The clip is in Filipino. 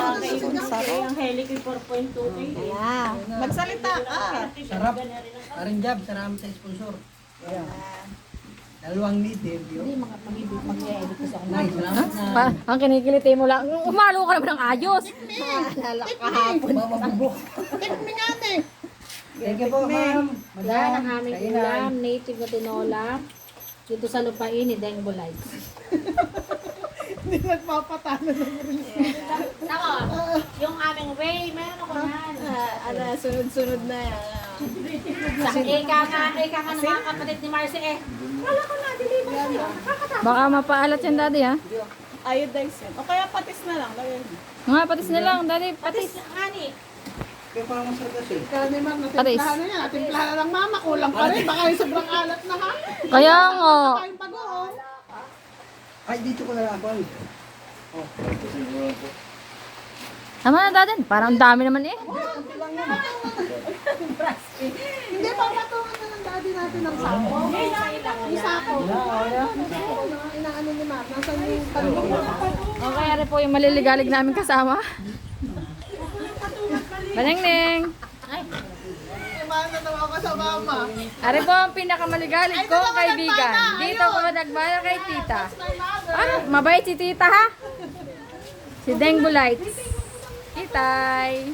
Ang Helic 4.2K. Ayan. Magsalita ka. Sarap. Aring job, salamat sa sponsor. Dalawang native yun. Mag-edit ko sa Nay, salamat na. Ang kinikiliti mo lang. Umalo ka naman ng ayos. Naalala kahapon. Mamabubok. Tikmi nga eh. Thank you po, ma'am. Yan ang aming Kainan. ulam, native na tinola. Dito sa lupain ni Deng Bulites. Hindi nagpapatalo ng rin. Tama, yung aming way, meron ako yan. Ano, sunod-sunod na yan. Sa ika nga ng mga kapatid ni Marcy eh. Wala ko na, deliver sa'yo. Baka mapaalat yan, daddy, ha? Iodize yan. O kaya patis na lang. Kaya Nga, patis na lang, daddy. Patis, Patis. ani. Kaya parang masarap kasi. Kaya ni Ma'am, natimplahan na yan. Natimplahan na lang mama. Kulang pa rin. Baka yung sobrang alat na ha. Kaya nga. Tayong pag-uong. Ay, dito ko na lang ako. Oh, Tama na, daddy. Parang ang dami naman eh. Hindi, papatungan na ng daddy natin ng sako. Yung sako. Inaano ni Ma'am. Nasaan yung talong? Okay, ari po yung maliligalig namin kasama. Baneng-neng. Natawa ko sa mama. Ari po ang pinakamaligalig ko kaibigan. Dito ko nagbayar kay tita. Ano? Mabait si tita, ha? Si Deng Bulites. Titay.